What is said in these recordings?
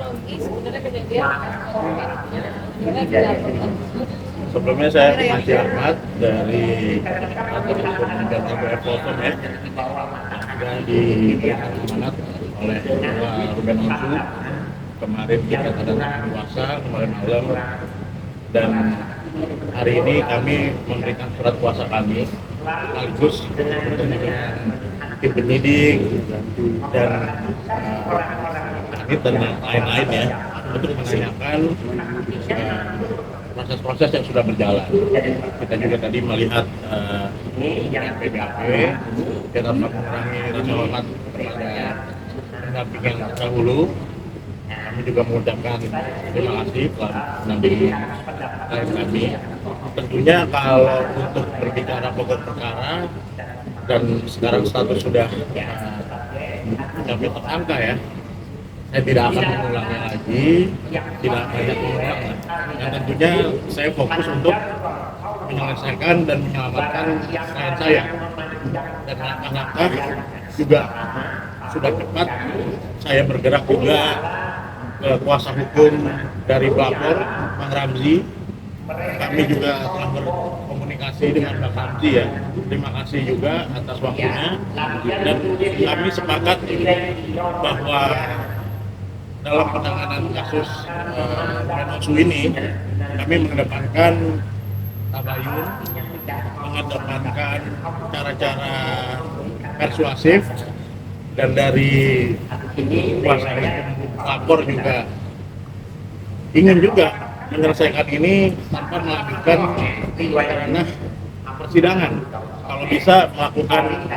kronologi sebenarnya kejadian gimana dilaporkan? Sebelumnya saya Pengaji Ahmad dari kantor hukum dan LBF Polkom ya, sudah diberikan amanat oleh Pak Ruben Onsu. Kemarin kita ada puasa kemarin malam, dan hari ini kami memberikan surat kuasa kami sekaligus bertemu dengan tim penyidik dan Anit dan lain-lain ya, untuk menanyakan proses-proses yang sudah berjalan. Kita juga tadi melihat PBAP, kita mengurangi rasa hormat kepada pendamping yang dahulu. Kami juga mengucapkan terima kasih telah mendampingi klien kami. Tentunya kalau untuk berbicara pokok perkara dan sekarang status sudah mencapai tersangka ya, saya tidak akan mengulangnya lagi, tidak banyak mengulang. Dan tentunya saya fokus untuk menyelesaikan dan menyelamatkan klien saya, dan langkah-langkah juga sudah cepat. Saya bergerak juga ke kuasa hukum dari pelapor, Bang Ramzi. Kami juga telah berkomunikasi dengan Bang Ramzi ya. Terima kasih juga atas waktunya, dan kami sepakat bahwa dalam penanganan kasus Onsu ini kami mengedepankan tabayun, mengedepankan cara-cara persuasif, dan dari kuasa lapor juga ingin juga menyelesaikan ini tanpa melanjutkan ranah persidangan. Kalau bisa melakukan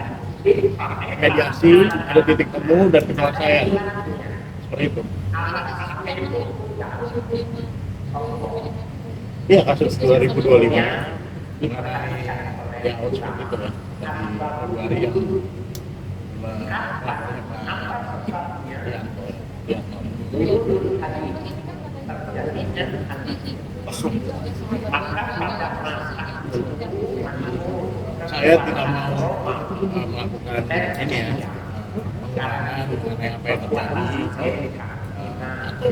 mediasi, ada titik temu dan penyelesaian seperti itu. Iya, kasus 2025 mengenai yang seperti itu ya, dari Februari yang melakukannya Pak saya tidak mau melakukan ini ya, pengulangan mengenai apa yang terjadi, atau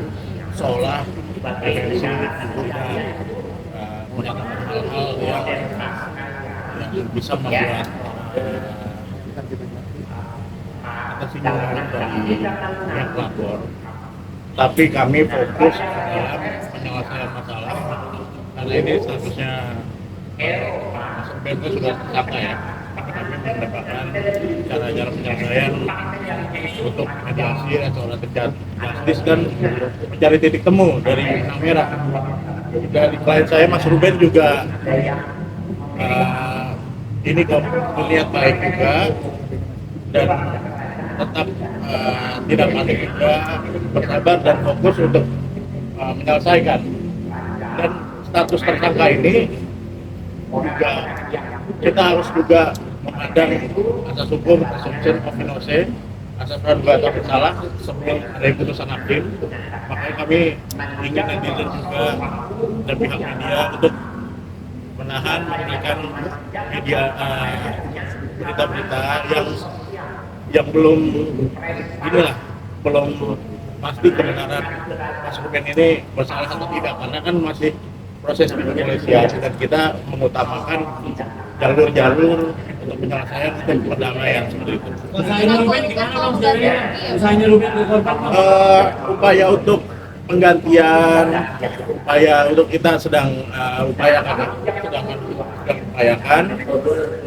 seolah PBNC tidak menyatakan hal-hal yang bisa membuat ketersinggungan dari pihak pelapor. Tapi kami fokus dalam penyelesaian masalah, karena ini statusnya Mas Ruben sudah tersangka ya. Kami mendapatkan cara-cara penyelesaian untuk mediasi atau justice dan mencari titik temu dari benang merah. Dari klien saya Mas Ruben juga ini berniat baik juga, dan tetap tidak panik juga, bersabar dan fokus untuk menyelesaikan. Dan status tersangka ini juga kita harus juga memandang asas hukum presumption of innocence, asas praduga tak bersalah sebelum ada putusan hakim. Makanya kami ingin netizen juga dan pihak media untuk menahan memberikan media berita-berita yang belum pasti kebenaran Mas Ruben ini bersalah atau tidak, karena kan masih proses kepolisian dan kita mengutamakan jalur-jalur untuk penyelesaian dan perdamaian seperti itu. Usahanya Ruben gimana Bang sebenarnya? Usahanya Ruben ke korban Upaya untuk penggantian, upaya untuk kita sedang upayakan,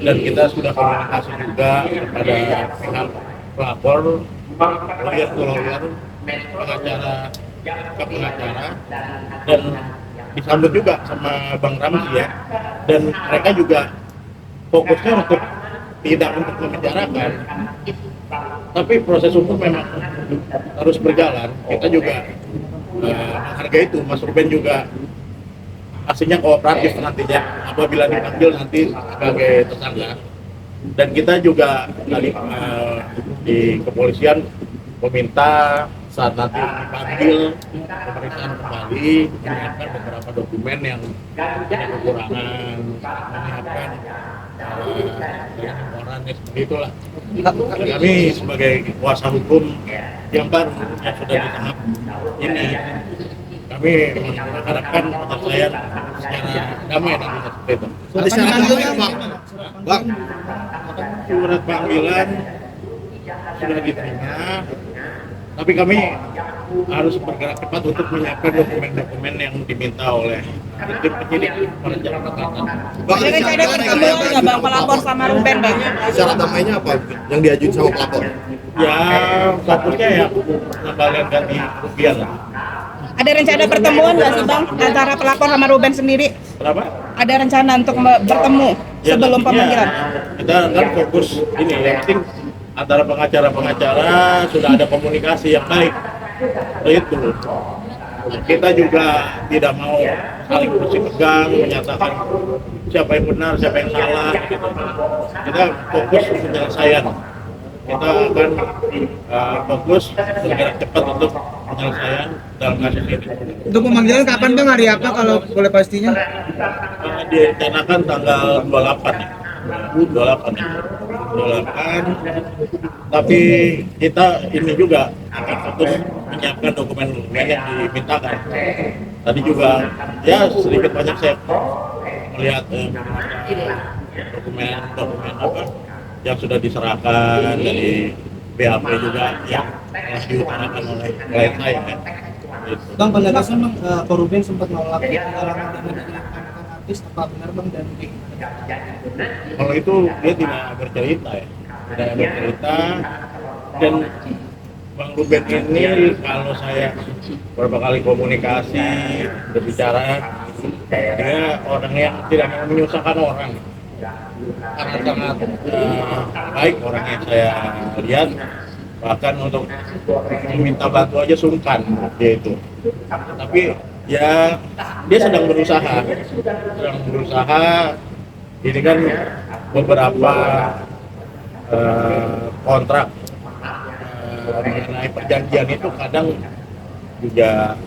dan kita sudah komunikasi juga kepada pihak pelapor, lawyer to lawyer, pengacara ke pengacara, dan disambut juga sama Bang Ramzi ya, dan mereka juga fokusnya untuk tidak untuk membicarakan, tapi proses hukum memang harus berjalan. Kita juga menghargai itu. Mas Ruben juga pastinya kooperatif nantinya apabila dipanggil nanti sebagai tersangka, dan kita juga di kepolisian meminta saat nanti dipanggil pemeriksaan kembali, menyiapkan beberapa dokumen yang punya kekurangan, menyiapkan orang seperti itulah. Kami sebagai kuasa hukum yang baru yang sudah di tahap ini, kami mengharapkan penyelesaian secara damai nanti seperti itu. Syarat panggilan Bang. Bang, Surat panggilan sudah diterima, tapi kami harus bergerak cepat untuk menyiapkan dokumen-dokumen yang diminta oleh tim penyidik perencana perkara. Bang, Ada rencana pertemuan nggak bang pelapor sama Ruben bang? syarat damainya apa yang diajuin sama pelapor? Ya, fokusnya ya pengembalian ganti kerugian lah. Ada rencana pertemuan nggak sih bang antara pelapor sama Ruben sendiri? Kenapa? Ada rencana untuk bertemu Ya, sebelum tentunya pemanggilan? kita kan fokus ini, yang penting antara pengacara-pengacara sudah ada komunikasi yang baik. Itu kita juga tidak mau saling bersikegang menyatakan siapa yang benar, siapa yang salah gitu. Kita fokus penyelesaian. Kita akan fokus bergerak cepat untuk penyelesaian dalam kasus ini. Untuk pemanggilan kapan bang, hari apa kalau boleh pastinya? Direncanakan tanggal 28 ya. 28 ya. 28, tapi kita ini juga akan fokus menyiapkan dokumen-dokumen yang dimintakan. Tadi juga ya sedikit banyak saya melihat dokumen apa yang sudah diserahkan dari BAP juga yang telah diutarakan oleh klien saya kan. Gitu. Bang, penjelasan bang, Pak Ruben sempat nolak penggalangan dana dari rekan-rekan artis, apa benar bang dan Kalau itu dia tidak bercerita ya, tidak bercerita. Dan Bang Ruben ini kalau saya beberapa kali komunikasi berbicara, dia orang yang tidak mau menyusahkan orang, sangat baik orang yang saya lihat, bahkan untuk meminta bantu aja sungkan dia itu. Tapi ya dia sedang berusaha. Ini kan beberapa kontrak mengenai perjanjian itu kadang juga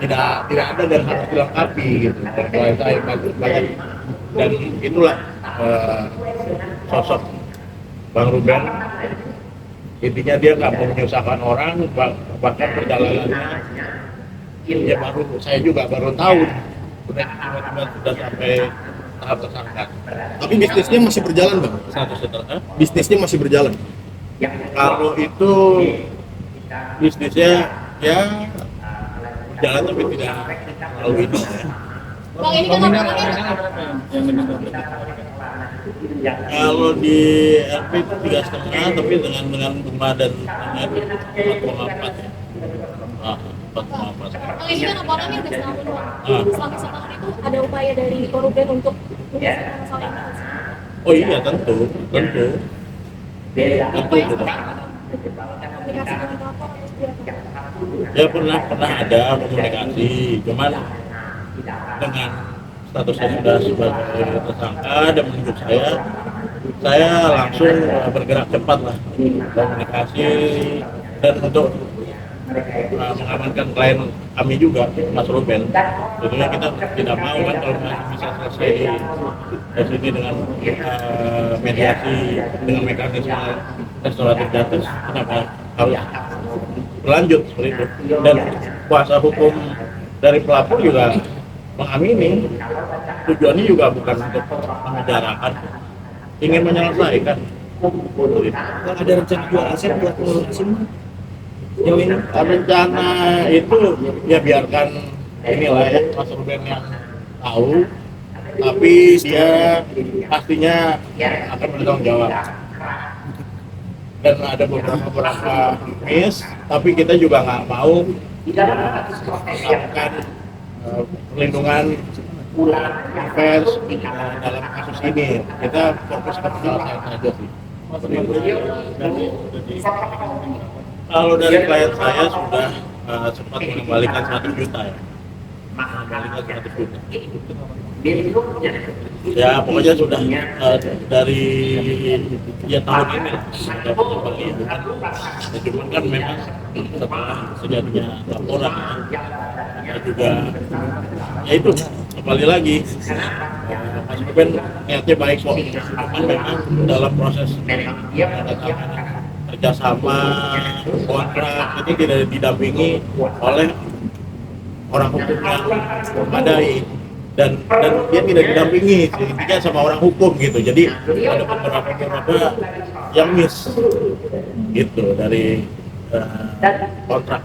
tidak ada dan harus dilengkapi gitu. Dan kalau saya banyak dan itulah sosok Bang Ruben. Intinya dia nggak mau menyusahkan orang, bahkan perjalanannya ya saya juga baru tahu udah tiba-tiba sudah sampai tahap tersangka. Tapi bisnisnya masih berjalan bang? Bisnisnya masih berjalan? Kalau itu bisnisnya ya berjalan tapi tidak terlalu ini ya. Bang, ini kan Kalau di LP 3,5 tapi dengan bunga dan dengan 4,4 ya. 4,4. Bang, ini kan laporannya udah setahun bang. Selama setahun itu ada upaya dari Ruben untuk menyelesaikan masalah ini? Oh iya tentu. Upaya seperti apa? Komunikasi dengan pelapor atau seperti apa? Ya pernah ada komunikasi, cuman dengan statusnya sudah sebagai tersangka dan menunjuk saya langsung bergerak cepat lah komunikasi dan untuk mengamankan klien kami juga Mas Ruben. Tentunya kita tidak mau kan kalau masih bisa selesai di sini dengan mediasi dengan mekanisme restoratif justice, kenapa harus berlanjut seperti itu. Dan kuasa hukum dari pelapor juga mengamini, tujuannya juga bukan untuk memenjarakan, ingin menyelesaikan. Bang, ada rencana jual aset buat melunasi jauh ini? Rencana itu ya biarkan inilah ya Mas Ruben yang tahu, tapi dia pastinya akan bertanggung jawab. Dan ada beberapa miss, tapi kita juga nggak mau melakukan perlindungan pers dalam kasus ini. Kita fokus ke penyelesaian saja sih. Kalau dari klien saya sudah sempat mengembalikan 1 juta ya. mengembalikan 100 juta. Ya pokoknya sudah dari ya tahun ini sudah kembali bukan. Ya, cuman kan memang setelah sejadinya laporan ya juga ya itu kembali lagi Mas Ruben niatnya baik kok, cuman memang dalam proses kerjasama kontrak itu tidak didampingi oleh orang hukum yang memadai dan dia tidak didampingi intinya sama orang hukum gitu, jadi ada beberapa yang miss gitu dari kontrak.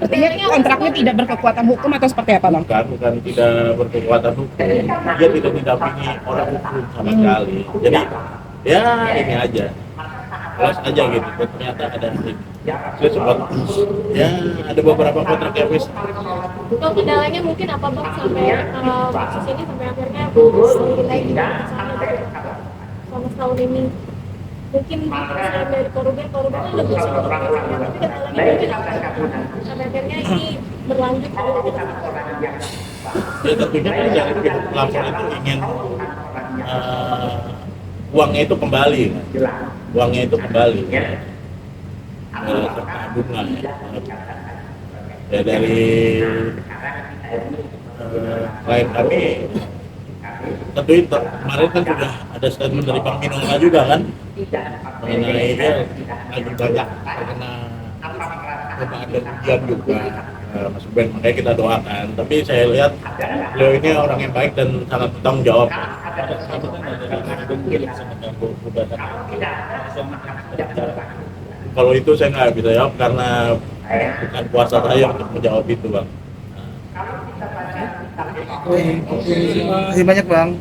Artinya kontraknya tidak berkekuatan hukum atau seperti apa, Bang? Bukan tidak berkekuatan hukum, dia tidak didampingi orang hukum sama sekali, jadi ya ini aja kelas aja gitu, ternyata ada ini. Saya sempat ya ada beberapa kontrak yang miss. Kalau kendalanya mungkin apa Bang sampai kasus ini sampai akhirnya selesai di selama setahun ini? Mungkin misalnya dari Korban kan lebih sering tapi kendalanya mungkin apa? Sampai akhirnya ini berlanjut. Ya tentunya kan dari pihak pelapor itu ingin uangnya itu kembali, serta bunga ya dari klien kami. Tentu itu kemarin kan sudah ada statement dari Bang Minolta juga kan mengenai dia lagi banyak terkena cobaan dan ujian juga Mas Ben, makanya kita doakan. Tapi saya lihat beliau ini orang yang baik dan sangat bertanggung jawab. Kalau itu saya nggak bisa jawab karena bukan kuasa saya untuk menjawab itu, Bang. Terima kasih banyak Bang.